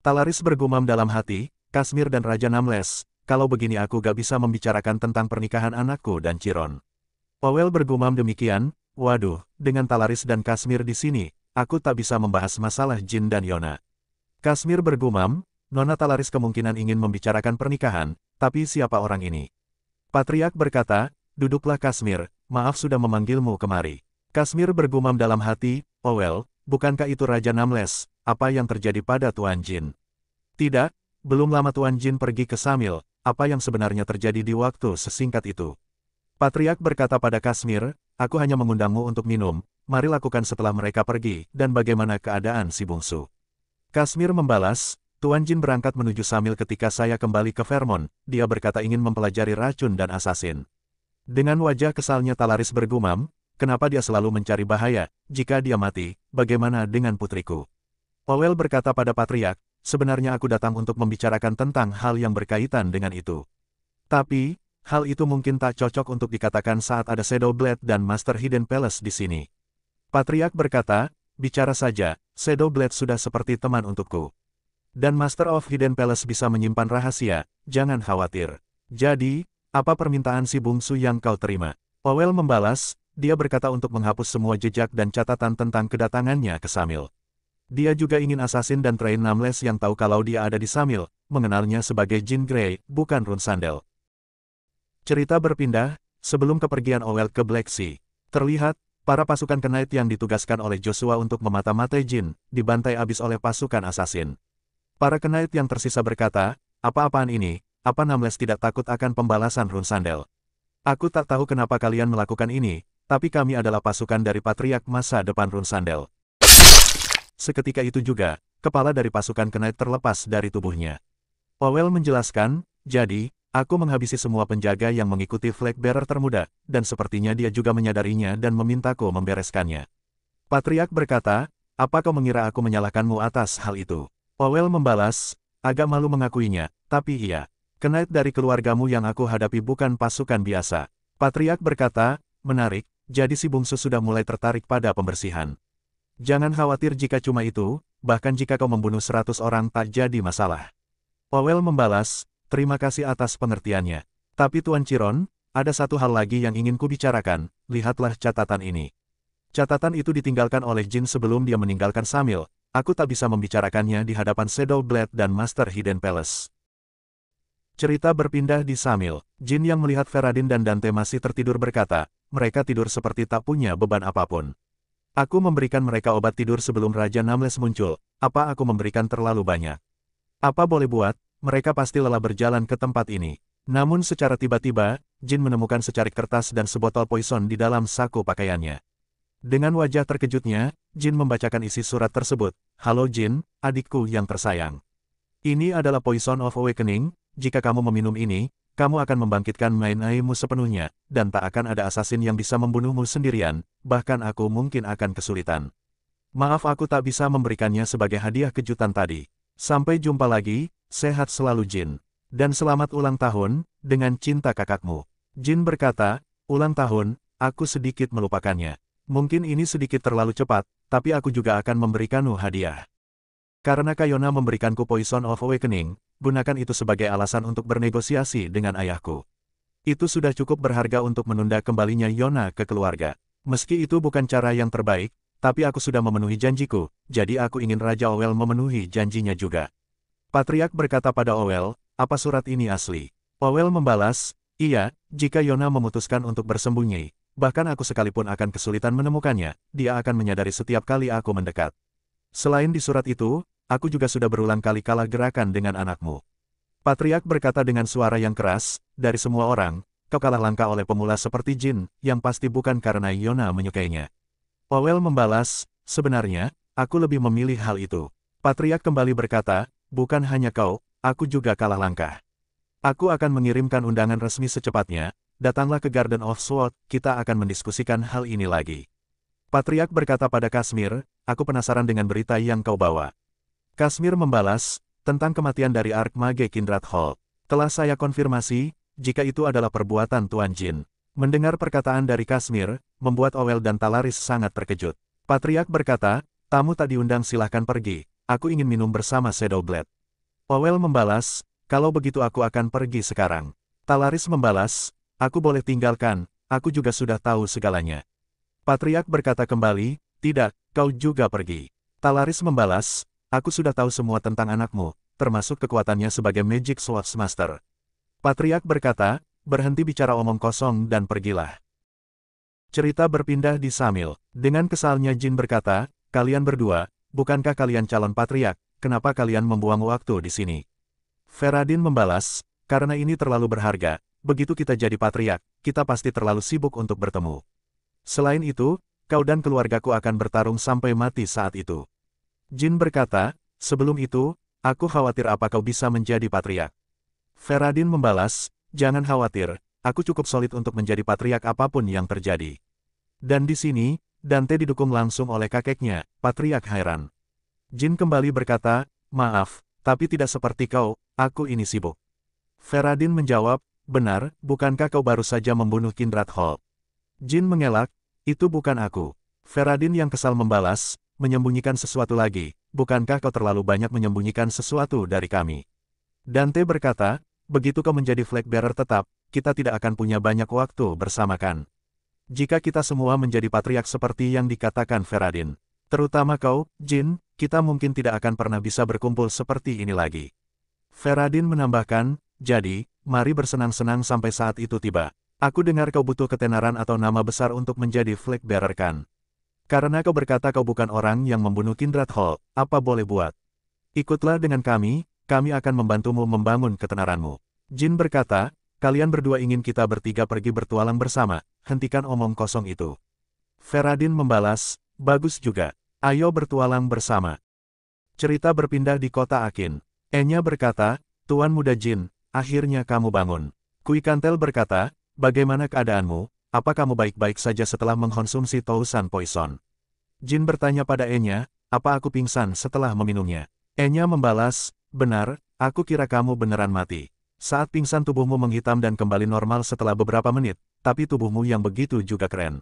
Talaris bergumam dalam hati, Kashmir dan Raja Namles, kalau begini aku gak bisa membicarakan tentang pernikahan anakku dan Chiron. Powell bergumam demikian, waduh, dengan Talaris dan Kashmir di sini, aku tak bisa membahas masalah Jin dan Yona. Kashmir bergumam, Nona Talaris kemungkinan ingin membicarakan pernikahan, tapi siapa orang ini? Patriark berkata, duduklah Kashmir, maaf sudah memanggilmu kemari. Kashmir bergumam dalam hati, Powell, bukankah itu Raja Namles, apa yang terjadi pada Tuan Jin? Tidak, belum lama Tuan Jin pergi ke Samil, apa yang sebenarnya terjadi di waktu sesingkat itu? Patriark berkata pada Kashmir, aku hanya mengundangmu untuk minum, mari lakukan setelah mereka pergi, dan bagaimana keadaan si bungsu? Kashmir membalas, Tuan Jin berangkat menuju Samil ketika saya kembali ke Vermont, dia berkata ingin mempelajari racun dan asasin. Dengan wajah kesalnya Talaris bergumam, kenapa dia selalu mencari bahaya, jika dia mati, bagaimana dengan putriku? Powell berkata pada Patriark, sebenarnya aku datang untuk membicarakan tentang hal yang berkaitan dengan itu. Tapi, hal itu mungkin tak cocok untuk dikatakan saat ada Shadow Blade dan Master Hidden Palace di sini. Patriark berkata, bicara saja, Shadow Blade sudah seperti teman untukku. Dan Master of Hidden Palace bisa menyimpan rahasia, jangan khawatir. Jadi, apa permintaan si bungsu yang kau terima? Powell membalas, dia berkata untuk menghapus semua jejak dan catatan tentang kedatangannya ke Samil. Dia juga ingin assassin dan train Namles yang tahu kalau dia ada di Samil, mengenalnya sebagai Jin Grey, bukan Run Sandel. Cerita berpindah, sebelum kepergian Owell ke Black Sea. Terlihat, para pasukan Knight yang ditugaskan oleh Joshua untuk memata-matai Jin, dibantai abis oleh pasukan assassin. Para Knight yang tersisa berkata, apa-apaan ini, apa Namles tidak takut akan pembalasan Run Sandel? Aku tak tahu kenapa kalian melakukan ini, tapi kami adalah pasukan dari Patriark masa depan Run Sandel. Seketika itu juga, kepala dari pasukan Knight terlepas dari tubuhnya. Powell menjelaskan, jadi, aku menghabisi semua penjaga yang mengikuti flag bearer termuda, dan sepertinya dia juga menyadarinya dan memintaku membereskannya. Patriark berkata, apa kau mengira aku menyalahkanmu atas hal itu? Powell membalas, agak malu mengakuinya, tapi iya. Knight dari keluargamu yang aku hadapi bukan pasukan biasa. Patriark berkata, menarik, jadi si bungsu sudah mulai tertarik pada pembersihan. Jangan khawatir jika cuma itu, bahkan jika kau membunuh 100 orang tak jadi masalah. Powell membalas, terima kasih atas pengertiannya. Tapi Tuan Chiron, ada satu hal lagi yang ingin kubicarakan, lihatlah catatan ini. Catatan itu ditinggalkan oleh Jin sebelum dia meninggalkan Samil, aku tak bisa membicarakannya di hadapan Shadow Blade dan Master Hidden Palace. Cerita berpindah di Samil, Jin yang melihat Ferradin dan Dante masih tertidur berkata, mereka tidur seperti tak punya beban apapun. Aku memberikan mereka obat tidur sebelum Raja Namles muncul, apa aku memberikan terlalu banyak? Apa boleh buat, mereka pasti lelah berjalan ke tempat ini. Namun secara tiba-tiba, Jin menemukan secarik kertas dan sebotol poison di dalam saku pakaiannya. Dengan wajah terkejutnya, Jin membacakan isi surat tersebut, halo Jin, adikku yang tersayang. Ini adalah Poison of Awakening, jika kamu meminum ini, kamu akan membangkitkan mainaimu sepenuhnya, dan tak akan ada assassin yang bisa membunuhmu sendirian, bahkan aku mungkin akan kesulitan. Maaf aku tak bisa memberikannya sebagai hadiah kejutan tadi. Sampai jumpa lagi, sehat selalu Jin. Dan selamat ulang tahun, dengan cinta kakakmu. Jin berkata, ulang tahun, aku sedikit melupakannya. Mungkin ini sedikit terlalu cepat, tapi aku juga akan memberikanmu hadiah. Karena Kayona memberikanku Poison of Awakening, gunakan itu sebagai alasan untuk bernegosiasi dengan ayahku. Itu sudah cukup berharga untuk menunda kembalinya Yona ke keluarga. Meski itu bukan cara yang terbaik, tapi aku sudah memenuhi janjiku, jadi aku ingin Raja Owell memenuhi janjinya juga. Patriark berkata pada Owell, apa surat ini asli? Owell membalas, iya, jika Yona memutuskan untuk bersembunyi, bahkan aku sekalipun akan kesulitan menemukannya, dia akan menyadari setiap kali aku mendekat. Selain di surat itu, aku juga sudah berulang kali kalah gerakan dengan anakmu. Patriark berkata dengan suara yang keras, dari semua orang, kau kalah langka oleh pemula seperti Jin, yang pasti bukan karena Yona menyukainya. Owell membalas, sebenarnya, aku lebih memilih hal itu. Patriark kembali berkata, bukan hanya kau, aku juga kalah langkah. Aku akan mengirimkan undangan resmi secepatnya, datanglah ke Garden of Sword, kita akan mendiskusikan hal ini lagi. Patriark berkata pada Kashmir, aku penasaran dengan berita yang kau bawa. Kashmir membalas, tentang kematian dari Archmage Kindred Hall. Telah saya konfirmasi, jika itu adalah perbuatan Tuan Jin. Mendengar perkataan dari Kashmir, membuat Owell dan Talaris sangat terkejut. Patriark berkata, tamu tak diundang silahkan pergi, aku ingin minum bersama Shadow Blade. Powell membalas, kalau begitu aku akan pergi sekarang. Talaris membalas, aku boleh tinggalkan, aku juga sudah tahu segalanya. Patriark berkata kembali, tidak, kau juga pergi. Talaris membalas, aku sudah tahu semua tentang anakmu, termasuk kekuatannya sebagai Magic Swords Master. Patriark berkata, berhenti bicara omong kosong dan pergilah. Cerita berpindah di Samil. Dengan kesalnya Jin berkata, kalian berdua, bukankah kalian calon patriark, kenapa kalian membuang waktu di sini? Feradin membalas, karena ini terlalu berharga, begitu kita jadi patriark, kita pasti terlalu sibuk untuk bertemu. Selain itu, kau dan keluargaku akan bertarung sampai mati saat itu. Jin berkata, sebelum itu, aku khawatir apa kau bisa menjadi patriark. Feradin membalas, jangan khawatir, aku cukup solid untuk menjadi patriark apapun yang terjadi. Dan di sini, Dante didukung langsung oleh kakeknya, Patriark Hairan. Jin kembali berkata, maaf, tapi tidak seperti kau, aku ini sibuk. Feradin menjawab, benar, bukankah kau baru saja membunuh Kindred Hall? Jin mengelak, itu bukan aku. Feradin yang kesal membalas, menyembunyikan sesuatu lagi, bukankah kau terlalu banyak menyembunyikan sesuatu dari kami? Dante berkata, begitu kau menjadi flag bearer tetap, kita tidak akan punya banyak waktu bersama kan. Jika kita semua menjadi patriark seperti yang dikatakan Feradin, terutama kau, Jin, kita mungkin tidak akan pernah bisa berkumpul seperti ini lagi. Feradin menambahkan, jadi, mari bersenang-senang sampai saat itu tiba. Aku dengar kau butuh ketenaran atau nama besar untuk menjadi flag bearer kan? Karena kau berkata kau bukan orang yang membunuh Kindred Hall, apa boleh buat? Ikutlah dengan kami akan membantumu membangun ketenaranmu. Jin berkata, kalian berdua ingin kita bertiga pergi bertualang bersama, hentikan omong kosong itu. Feradin membalas, bagus juga, ayo bertualang bersama. Cerita berpindah di kota Akin. Enya berkata, Tuan Muda Jin, akhirnya kamu bangun. Kui Kantel berkata, bagaimana keadaanmu, apa kamu baik-baik saja setelah mengkonsumsi Tousan Poison? Jin bertanya pada Enya, apa aku pingsan setelah meminumnya? Enya membalas, benar, aku kira kamu beneran mati. Saat pingsan tubuhmu menghitam dan kembali normal setelah beberapa menit, tapi tubuhmu yang begitu juga keren.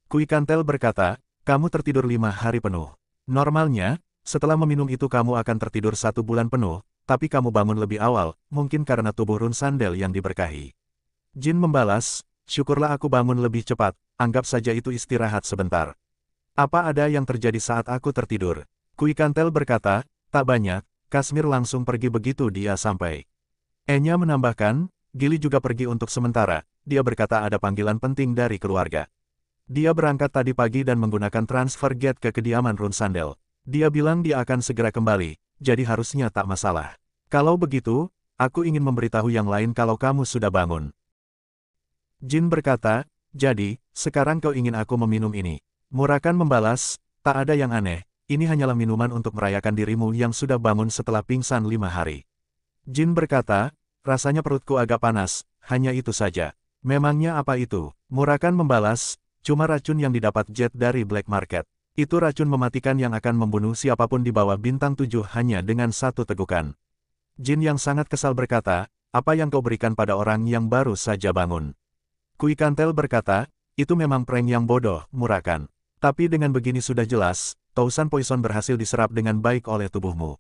Kui Kantel berkata, kamu tertidur 5 hari penuh. Normalnya, setelah meminum itu kamu akan tertidur 1 bulan penuh, tapi kamu bangun lebih awal, mungkin karena tubuh Run Sandel yang diberkahi. Jin membalas, syukurlah aku bangun lebih cepat, anggap saja itu istirahat sebentar. Apa ada yang terjadi saat aku tertidur? Kui Kantel berkata, tak banyak, Kashmir langsung pergi begitu dia sampai. Enya menambahkan, Gili juga pergi untuk sementara, dia berkata ada panggilan penting dari keluarga. Dia berangkat tadi pagi dan menggunakan transfer gate ke kediaman Run Sandel. Dia bilang dia akan segera kembali, jadi harusnya tak masalah. Kalau begitu, aku ingin memberitahu yang lain kalau kamu sudah bangun. Jin berkata, jadi, sekarang kau ingin aku meminum ini. Murakan membalas, tak ada yang aneh, ini hanyalah minuman untuk merayakan dirimu yang sudah bangun setelah pingsan 5 hari. Jin berkata, rasanya perutku agak panas, hanya itu saja. Memangnya apa itu? Murakan membalas, cuma racun yang didapat Jet dari Black Market. Itu racun mematikan yang akan membunuh siapapun di bawah bintang 7 hanya dengan 1 tegukan. Jin yang sangat kesal berkata, apa yang kau berikan pada orang yang baru saja bangun? Kui Kantel berkata, itu memang prank yang bodoh, Murakan. Tapi dengan begini sudah jelas, Tousan Poison berhasil diserap dengan baik oleh tubuhmu.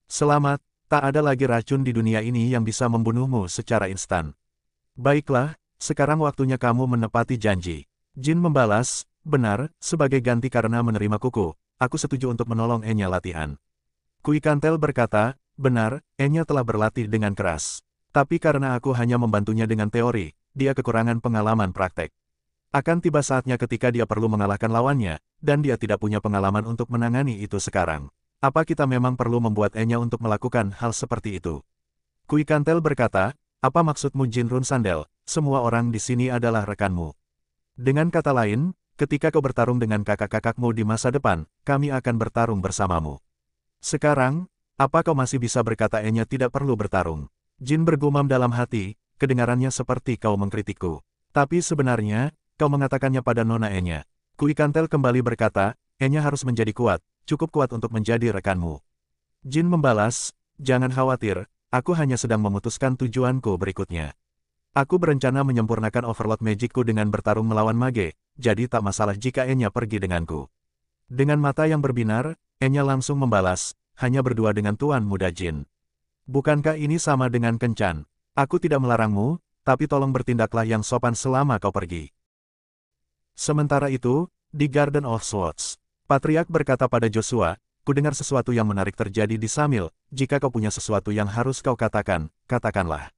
Selamat, tak ada lagi racun di dunia ini yang bisa membunuhmu secara instan. Baiklah, sekarang waktunya kamu menepati janji. Jin membalas, benar, sebagai ganti karena menerima kuku, aku setuju untuk menolong Enya latihan. Kui Kantel berkata, benar, Enya telah berlatih dengan keras. Tapi karena aku hanya membantunya dengan teori, dia kekurangan pengalaman praktek. Akan tiba saatnya ketika dia perlu mengalahkan lawannya, dan dia tidak punya pengalaman untuk menangani itu sekarang. Apa kita memang perlu membuat Enya untuk melakukan hal seperti itu? Kui Kantel berkata, apa maksudmu Jin Run Sandel, semua orang di sini adalah rekanmu. Dengan kata lain, ketika kau bertarung dengan kakak-kakakmu di masa depan, kami akan bertarung bersamamu. Sekarang, apa kau masih bisa berkata Enya tidak perlu bertarung? Jin bergumam dalam hati, kedengarannya seperti kau mengkritikku. Tapi sebenarnya, kau mengatakannya pada Nona Enya. Kui Kantel kembali berkata, Enya harus menjadi kuat, cukup kuat untuk menjadi rekanmu. Jin membalas, jangan khawatir, aku hanya sedang memutuskan tujuanku berikutnya. Aku berencana menyempurnakan overload magicku dengan bertarung melawan mage, jadi tak masalah jika Enya pergi denganku. Dengan mata yang berbinar, Enya langsung membalas, hanya berdua dengan Tuan Muda Jin. Bukankah ini sama dengan kencan? Aku tidak melarangmu, tapi tolong bertindaklah yang sopan selama kau pergi. Sementara itu, di Garden of Swords, Patriark berkata pada Joshua, kudengar sesuatu yang menarik terjadi di Samil, jika kau punya sesuatu yang harus kau katakan, katakanlah.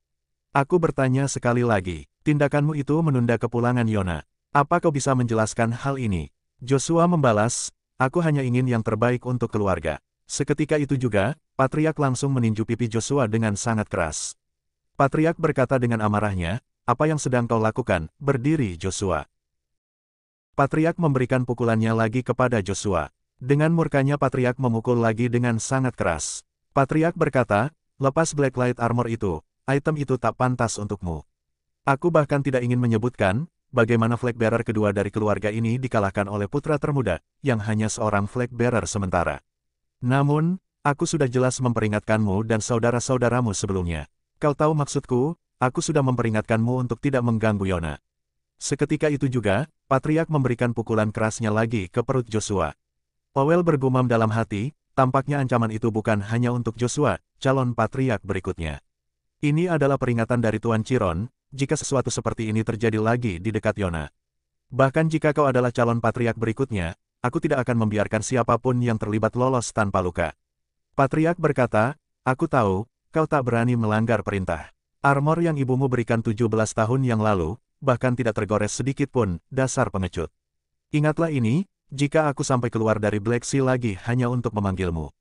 Aku bertanya sekali lagi, tindakanmu itu menunda kepulangan Yona. Apa kau bisa menjelaskan hal ini? Joshua membalas, aku hanya ingin yang terbaik untuk keluarga. Seketika itu juga, Patriark langsung meninju pipi Joshua dengan sangat keras. Patriark berkata dengan amarahnya, apa yang sedang kau lakukan? Berdiri Joshua. Patriark memberikan pukulannya lagi kepada Joshua. Dengan murkanya Patriark memukul lagi dengan sangat keras. Patriark berkata, lepas Blacklight Armor itu, item itu tak pantas untukmu. Aku bahkan tidak ingin menyebutkan, bagaimana flag bearer kedua dari keluarga ini dikalahkan oleh putra termuda, yang hanya seorang flag bearer sementara. Namun, aku sudah jelas memperingatkanmu dan saudara-saudaramu sebelumnya. Kau tahu maksudku, aku sudah memperingatkanmu untuk tidak mengganggu Yona. Seketika itu juga, Patriark memberikan pukulan kerasnya lagi ke perut Joshua. Powell bergumam dalam hati, tampaknya ancaman itu bukan hanya untuk Joshua, calon Patriark berikutnya. Ini adalah peringatan dari Tuan Chiron, jika sesuatu seperti ini terjadi lagi di dekat Yona. Bahkan jika kau adalah calon Patriark berikutnya, aku tidak akan membiarkan siapapun yang terlibat lolos tanpa luka. Patriark berkata, aku tahu, kau tak berani melanggar perintah. Armor yang ibumu berikan 17 tahun yang lalu, bahkan tidak tergores sedikit pun, dasar pengecut. Ingatlah ini, jika aku sampai keluar dari Black Sea lagi hanya untuk memanggilmu.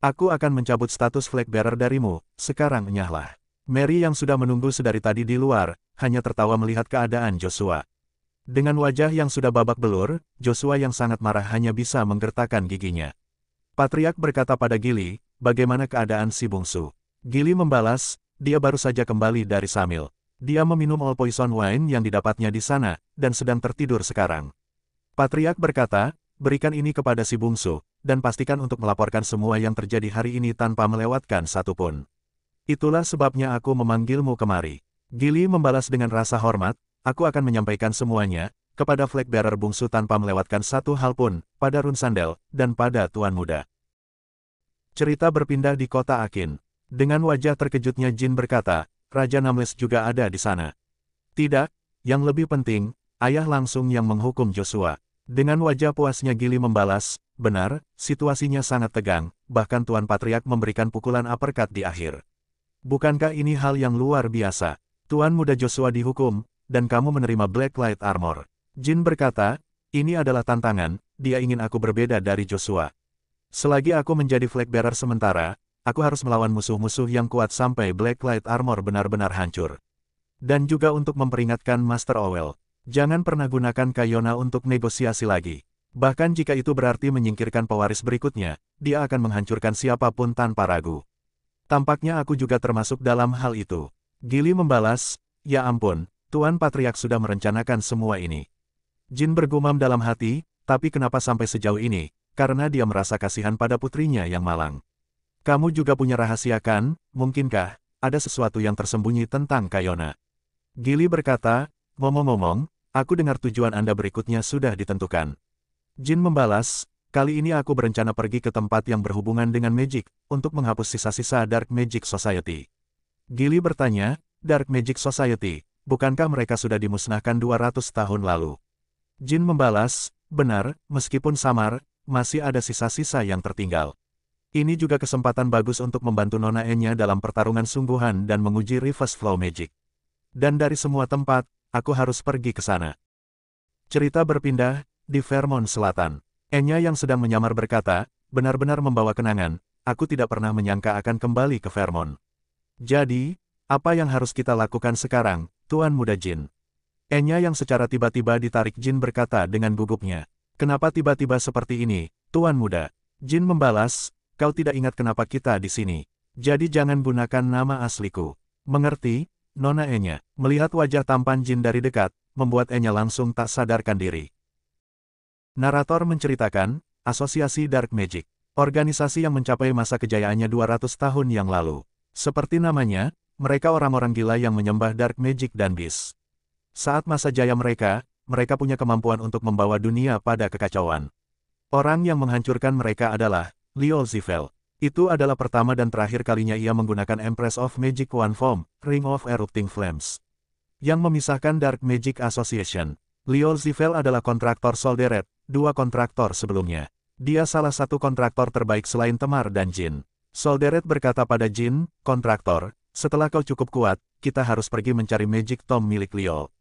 Aku akan mencabut status flag bearer darimu, sekarang enyahlah. Mary yang sudah menunggu sedari tadi di luar, hanya tertawa melihat keadaan Joshua. Dengan wajah yang sudah babak belur, Joshua yang sangat marah hanya bisa menggertakkan giginya. Patriark berkata pada Gili, bagaimana keadaan si bungsu? Gili membalas, dia baru saja kembali dari Samil. Dia meminum all poison wine yang didapatnya di sana, dan sedang tertidur sekarang. Patriark berkata, berikan ini kepada si bungsu, dan pastikan untuk melaporkan semua yang terjadi hari ini tanpa melewatkan satupun. Itulah sebabnya aku memanggilmu kemari. Gili membalas dengan rasa hormat, aku akan menyampaikan semuanya, kepada flag bearer bungsu tanpa melewatkan satu hal pun, pada Runsandel, dan pada Tuan Muda. Cerita berpindah di kota Akin. Dengan wajah terkejutnya Jin berkata, Raja Namles juga ada di sana. Tidak, yang lebih penting, ayah langsung yang menghukum Joshua. Dengan wajah puasnya Gili membalas, benar, situasinya sangat tegang, bahkan Tuan Patriark memberikan pukulan uppercut di akhir. Bukankah ini hal yang luar biasa? Tuan Muda Joshua dihukum, dan kamu menerima Blacklight Armor. Jin berkata, ini adalah tantangan, dia ingin aku berbeda dari Joshua. Selagi aku menjadi flag bearer sementara, aku harus melawan musuh-musuh yang kuat sampai Blacklight Armor benar-benar hancur. Dan juga untuk memperingatkan Master Owell, jangan pernah gunakan Kayona untuk negosiasi lagi. Bahkan jika itu berarti menyingkirkan pewaris berikutnya, dia akan menghancurkan siapapun tanpa ragu. Tampaknya aku juga termasuk dalam hal itu. Gili membalas, ya ampun, Tuan Patriark sudah merencanakan semua ini. Jin bergumam dalam hati, tapi kenapa sampai sejauh ini? Karena dia merasa kasihan pada putrinya yang malang. Kamu juga punya rahasia kan? Mungkinkah ada sesuatu yang tersembunyi tentang Kayona? Gili berkata, ngomong-ngomong, aku dengar tujuan Anda berikutnya sudah ditentukan. Jin membalas, kali ini aku berencana pergi ke tempat yang berhubungan dengan magic, untuk menghapus sisa-sisa Dark Magic Society. Gili bertanya, Dark Magic Society, bukankah mereka sudah dimusnahkan 200 tahun lalu? Jin membalas, benar, meskipun samar, masih ada sisa-sisa yang tertinggal. Ini juga kesempatan bagus untuk membantu Nona Enya dalam pertarungan sungguhan dan menguji reverse flow magic. Dan dari semua tempat, aku harus pergi ke sana. Cerita berpindah, di Vermont Selatan. Enya yang sedang menyamar berkata, benar-benar membawa kenangan, aku tidak pernah menyangka akan kembali ke Vermont. Jadi, apa yang harus kita lakukan sekarang, Tuan Muda Jin? Enya yang secara tiba-tiba ditarik Jin berkata dengan gugupnya, kenapa tiba-tiba seperti ini, Tuan Muda? Jin membalas, kau tidak ingat kenapa kita di sini. Jadi jangan gunakan nama asliku. Mengerti, Nona Enya? Melihat wajah tampan Jin dari dekat, membuat Enya langsung tak sadarkan diri. Narator menceritakan, Asosiasi Dark Magic, organisasi yang mencapai masa kejayaannya 200 tahun yang lalu. Seperti namanya, mereka orang-orang gila yang menyembah Dark Magic dan Beast. Saat masa jaya mereka punya kemampuan untuk membawa dunia pada kekacauan. Orang yang menghancurkan mereka adalah Liu Zifel. Itu adalah pertama dan terakhir kalinya ia menggunakan Empress of Magic One Form, Ring of Erupting Flames, yang memisahkan Dark Magic Association. Liu Zifel adalah kontraktor Solderet, dua kontraktor sebelumnya. Dia salah satu kontraktor terbaik selain Temar dan Jin. Solderet berkata pada Jin, kontraktor, setelah kau cukup kuat, kita harus pergi mencari Magic Tome milik Liu.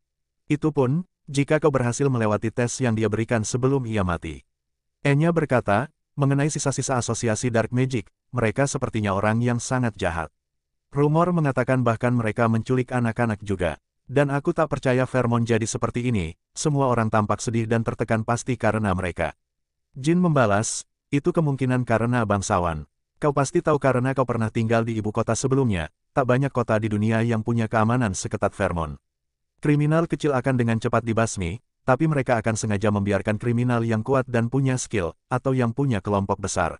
Itu pun, jika kau berhasil melewati tes yang dia berikan sebelum ia mati. Enya berkata, mengenai sisa-sisa asosiasi Dark Magic, mereka sepertinya orang yang sangat jahat. Rumor mengatakan bahkan mereka menculik anak-anak juga. Dan aku tak percaya Vermont jadi seperti ini, semua orang tampak sedih dan tertekan pasti karena mereka. Jin membalas, itu kemungkinan karena bangsawan. Kau pasti tahu karena kau pernah tinggal di ibu kota sebelumnya, tak banyak kota di dunia yang punya keamanan seketat Vermont. Kriminal kecil akan dengan cepat dibasmi, tapi mereka akan sengaja membiarkan kriminal yang kuat dan punya skill, atau yang punya kelompok besar.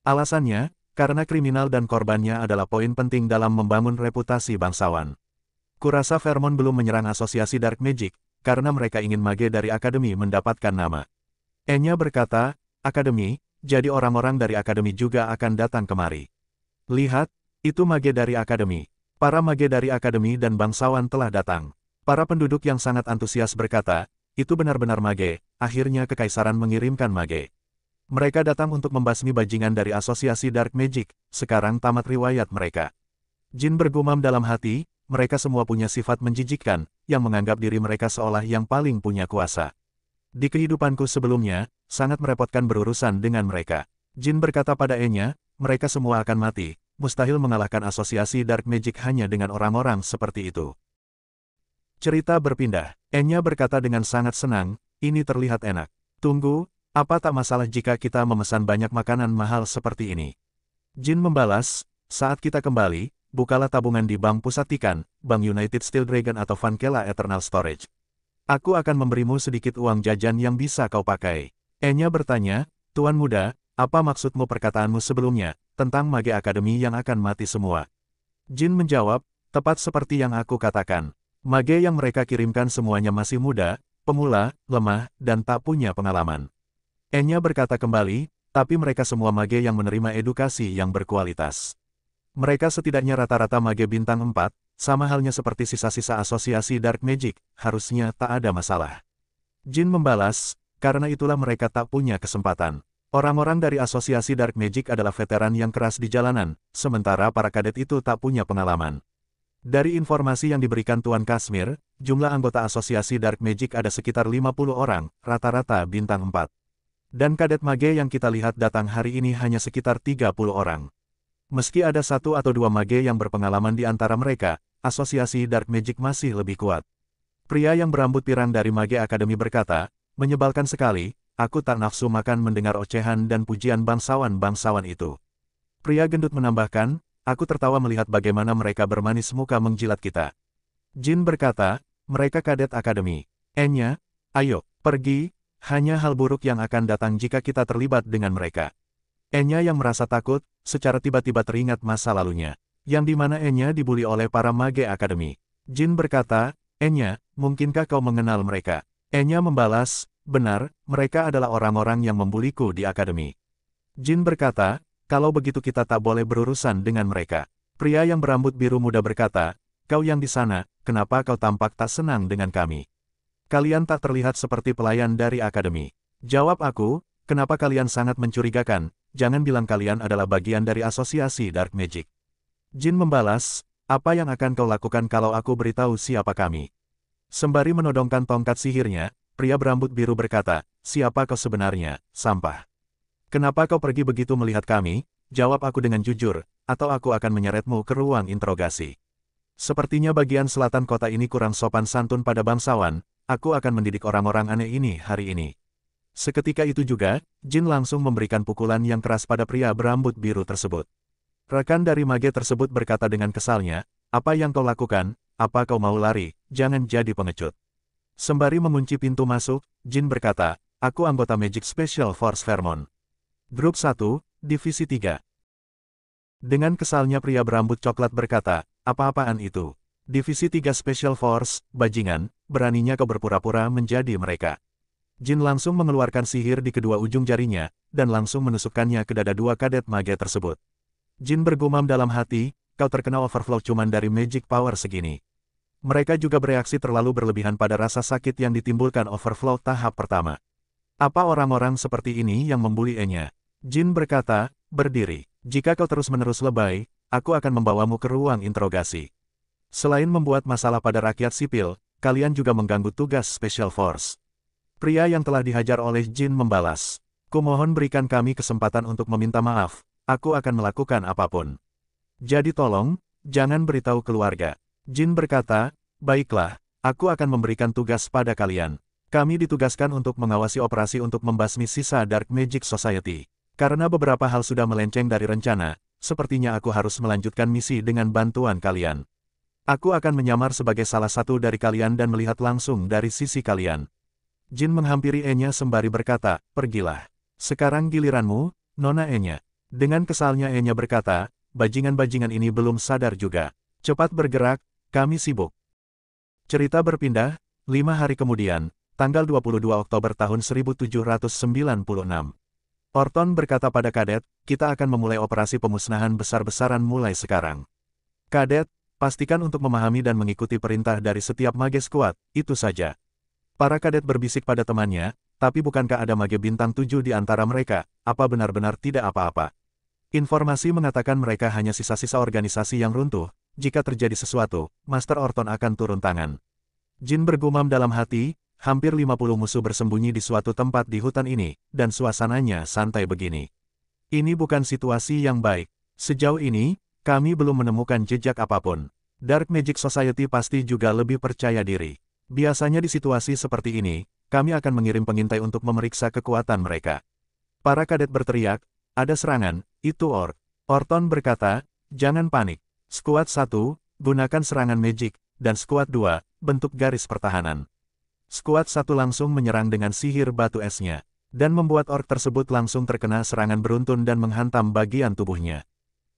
Alasannya, karena kriminal dan korbannya adalah poin penting dalam membangun reputasi bangsawan. Kurasa Vermont belum menyerang asosiasi Dark Magic, karena mereka ingin mage dari Akademi mendapatkan nama. Enya berkata, Akademi, jadi orang-orang dari Akademi juga akan datang kemari. Lihat, itu mage dari Akademi. Para mage dari Akademi dan bangsawan telah datang. Para penduduk yang sangat antusias berkata, itu benar-benar mage, akhirnya kekaisaran mengirimkan mage. Mereka datang untuk membasmi bajingan dari asosiasi Dark Magic, sekarang tamat riwayat mereka. Jin bergumam dalam hati, mereka semua punya sifat menjijikkan, yang menganggap diri mereka seolah yang paling punya kuasa. Di kehidupanku sebelumnya, sangat merepotkan berurusan dengan mereka. Jin berkata pada Enya, mereka semua akan mati, mustahil mengalahkan asosiasi Dark Magic hanya dengan orang-orang seperti itu. Cerita berpindah. Enya berkata dengan sangat senang, ini terlihat enak. Tunggu, apa tak masalah jika kita memesan banyak makanan mahal seperti ini? Jin membalas, saat kita kembali, bukalah tabungan di Bank Pusat Tikan, Bank United Steel Dragon atau Vankela Eternal Storage. Aku akan memberimu sedikit uang jajan yang bisa kau pakai. Enya bertanya, Tuan Muda, apa maksudmu perkataanmu sebelumnya, tentang mage akademi yang akan mati semua? Jin menjawab, tepat seperti yang aku katakan. Mage yang mereka kirimkan semuanya masih muda, pemula, lemah, dan tak punya pengalaman. Enya berkata kembali, tapi mereka semua mage yang menerima edukasi yang berkualitas. Mereka setidaknya rata-rata mage bintang 4, sama halnya seperti sisa-sisa asosiasi Dark Magic, harusnya tak ada masalah. Jin membalas, karena itulah mereka tak punya kesempatan. Orang-orang dari asosiasi Dark Magic adalah veteran yang keras di jalanan, sementara para kadet itu tak punya pengalaman. Dari informasi yang diberikan Tuan Kashmir, jumlah anggota asosiasi Dark Magic ada sekitar 50 orang, rata-rata bintang 4. Dan kadet mage yang kita lihat datang hari ini hanya sekitar 30 orang. Meski ada satu atau dua mage yang berpengalaman di antara mereka, asosiasi Dark Magic masih lebih kuat. Pria yang berambut pirang dari Mage Akademi berkata, menyebalkan sekali, aku tak nafsu makan mendengar ocehan dan pujian bangsawan-bangsawan itu. Pria gendut menambahkan, aku tertawa melihat bagaimana mereka bermanis muka menjilat kita. Jin berkata, mereka kadet Akademi. Enya, ayo, pergi, hanya hal buruk yang akan datang jika kita terlibat dengan mereka. Enya yang merasa takut, secara tiba-tiba teringat masa lalunya, yang dimana Enya dibuli oleh para Mage Akademi. Jin berkata, Enya, mungkinkah kau mengenal mereka? Enya membalas, benar, mereka adalah orang-orang yang membuliku di Akademi. Jin berkata, kalau begitu kita tak boleh berurusan dengan mereka. Pria yang berambut biru muda berkata, kau yang di sana, kenapa kau tampak tak senang dengan kami? Kalian tak terlihat seperti pelayan dari Akademi. Jawab aku, kenapa kalian sangat mencurigakan? Jangan bilang kalian adalah bagian dari asosiasi Dark Magic. Jin membalas, apa yang akan kau lakukan kalau aku beritahu siapa kami? Sembari menodongkan tongkat sihirnya, pria berambut biru berkata, siapa kau sebenarnya, sampah? Kenapa kau pergi begitu melihat kami? Jawab aku dengan jujur, atau aku akan menyeretmu ke ruang interogasi. Sepertinya bagian selatan kota ini kurang sopan santun pada bangsawan, aku akan mendidik orang-orang aneh ini hari ini. Seketika itu juga, Jin langsung memberikan pukulan yang keras pada pria berambut biru tersebut. Rekan dari mage tersebut berkata dengan kesalnya, apa yang kau lakukan, apa kau mau lari, jangan jadi pengecut. Sembari mengunci pintu masuk, Jin berkata, aku anggota Magic Special Force Vermont. Grup 1, Divisi 3. Dengan kesalnya pria berambut coklat berkata, apa-apaan itu? Divisi 3 Special Force, bajingan, beraninya kau berpura-pura menjadi mereka. Jin langsung mengeluarkan sihir di kedua ujung jarinya, dan langsung menusukkannya ke dada dua kadet mage tersebut. Jin bergumam dalam hati, kau terkena overflow cuman dari magic power segini. Mereka juga bereaksi terlalu berlebihan pada rasa sakit yang ditimbulkan overflow tahap pertama. Apa orang-orang seperti ini yang membuli Enya? Jin berkata, berdiri. Jika kau terus-menerus lebay, aku akan membawamu ke ruang interogasi. Selain membuat masalah pada rakyat sipil, kalian juga mengganggu tugas Special Force. Pria yang telah dihajar oleh Jin membalas. Kumohon berikan kami kesempatan untuk meminta maaf, aku akan melakukan apapun. Jadi tolong, jangan beritahu keluarga. Jin berkata, baiklah, aku akan memberikan tugas pada kalian. Kami ditugaskan untuk mengawasi operasi untuk membasmi sisa Dark Magic Society. Karena beberapa hal sudah melenceng dari rencana, sepertinya aku harus melanjutkan misi dengan bantuan kalian. Aku akan menyamar sebagai salah satu dari kalian dan melihat langsung dari sisi kalian. Jin menghampiri Enya sembari berkata, pergilah. Sekarang giliranmu, Nona Enya. Dengan kesalnya Enya berkata, bajingan-bajingan ini belum sadar juga. Cepat bergerak, kami sibuk. Cerita berpindah, 5 hari kemudian, tanggal 22 Oktober tahun 1796. Orton berkata pada Kadet, kita akan memulai operasi pemusnahan besar-besaran mulai sekarang. Kadet, pastikan untuk memahami dan mengikuti perintah dari setiap mage skuad, itu saja. Para kadet berbisik pada temannya, tapi bukankah ada mage bintang 7 di antara mereka, apa benar-benar tidak apa-apa? Informasi mengatakan mereka hanya sisa-sisa organisasi yang runtuh, jika terjadi sesuatu, Master Orton akan turun tangan. Jin bergumam dalam hati, hampir 50 musuh bersembunyi di suatu tempat di hutan ini, dan suasananya santai begini. Ini bukan situasi yang baik. Sejauh ini, kami belum menemukan jejak apapun. Dark Magic Society pasti juga lebih percaya diri. Biasanya di situasi seperti ini, kami akan mengirim pengintai untuk memeriksa kekuatan mereka. Para kadet berteriak, ada serangan, itu orc. Orton berkata, jangan panik. Skuad 1, gunakan serangan magic, dan skuad 2, bentuk garis pertahanan. Skuad 1 langsung menyerang dengan sihir batu esnya, dan membuat orc tersebut langsung terkena serangan beruntun dan menghantam bagian tubuhnya.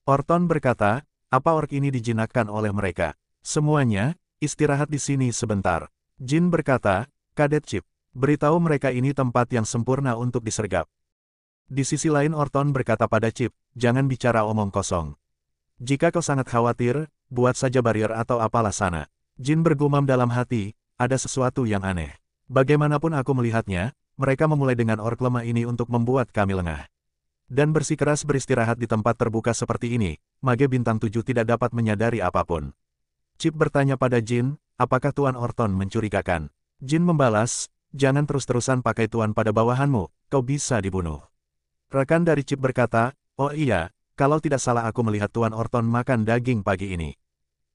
Orton berkata, apa orc ini dijinakkan oleh mereka? Semuanya, istirahat di sini sebentar. Jin berkata, Kadet Chip, beritahu mereka ini tempat yang sempurna untuk disergap. Di sisi lain Orton berkata pada Chip, jangan bicara omong kosong. Jika kau sangat khawatir, buat saja barrier atau apalah sana. Jin bergumam dalam hati, ada sesuatu yang aneh. Bagaimanapun aku melihatnya, mereka memulai dengan orc lemah ini untuk membuat kami lengah. Dan bersikeras beristirahat di tempat terbuka seperti ini, mage bintang 7 tidak dapat menyadari apapun. Chip bertanya pada Jin, apakah Tuan Orton mencurigakan? Jin membalas, jangan terus-terusan pakai Tuan pada bawahanmu, kau bisa dibunuh. Rekan dari Chip berkata, oh iya, kalau tidak salah aku melihat Tuan Orton makan daging pagi ini.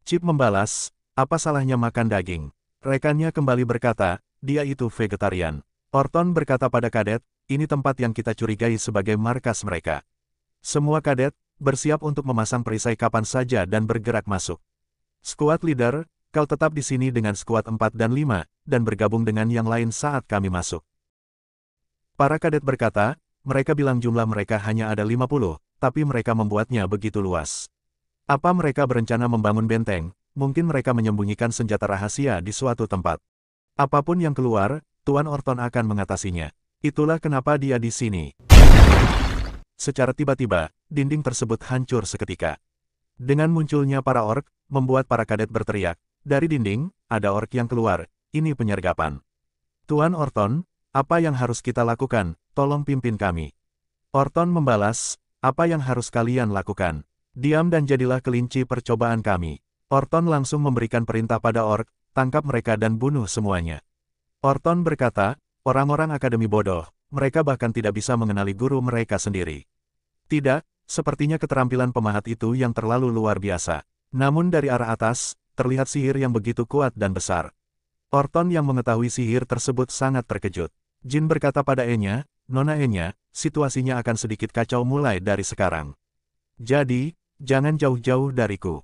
Chip membalas, apa salahnya makan daging? Rekannya kembali berkata, dia itu vegetarian. Orton berkata pada kadet, ini tempat yang kita curigai sebagai markas mereka. Semua kadet, bersiap untuk memasang perisai kapan saja dan bergerak masuk. Skuad leader, kau tetap di sini dengan skuad 4 dan 5, dan bergabung dengan yang lain saat kami masuk. Para kadet berkata, mereka bilang jumlah mereka hanya ada 50, tapi mereka membuatnya begitu luas. Apa mereka berencana membangun benteng? Mungkin mereka menyembunyikan senjata rahasia di suatu tempat. Apapun yang keluar, Tuan Orton akan mengatasinya. Itulah kenapa dia di sini. Secara tiba-tiba, dinding tersebut hancur seketika. Dengan munculnya para orc, membuat para kadet berteriak, dari dinding, ada orc yang keluar, ini penyergapan. Tuan Orton, apa yang harus kita lakukan, tolong pimpin kami. Orton membalas, apa yang harus kalian lakukan? Diam dan jadilah kelinci percobaan kami. Orton langsung memberikan perintah pada orc, tangkap mereka dan bunuh semuanya. Orton berkata, orang-orang akademi bodoh, mereka bahkan tidak bisa mengenali guru mereka sendiri. Tidak, sepertinya keterampilan pemahat itu yang terlalu luar biasa. Namun dari arah atas, terlihat sihir yang begitu kuat dan besar. Orton yang mengetahui sihir tersebut sangat terkejut. Jin berkata pada Enya, Nona Enya, situasinya akan sedikit kacau mulai dari sekarang. Jadi, jangan jauh-jauh dariku.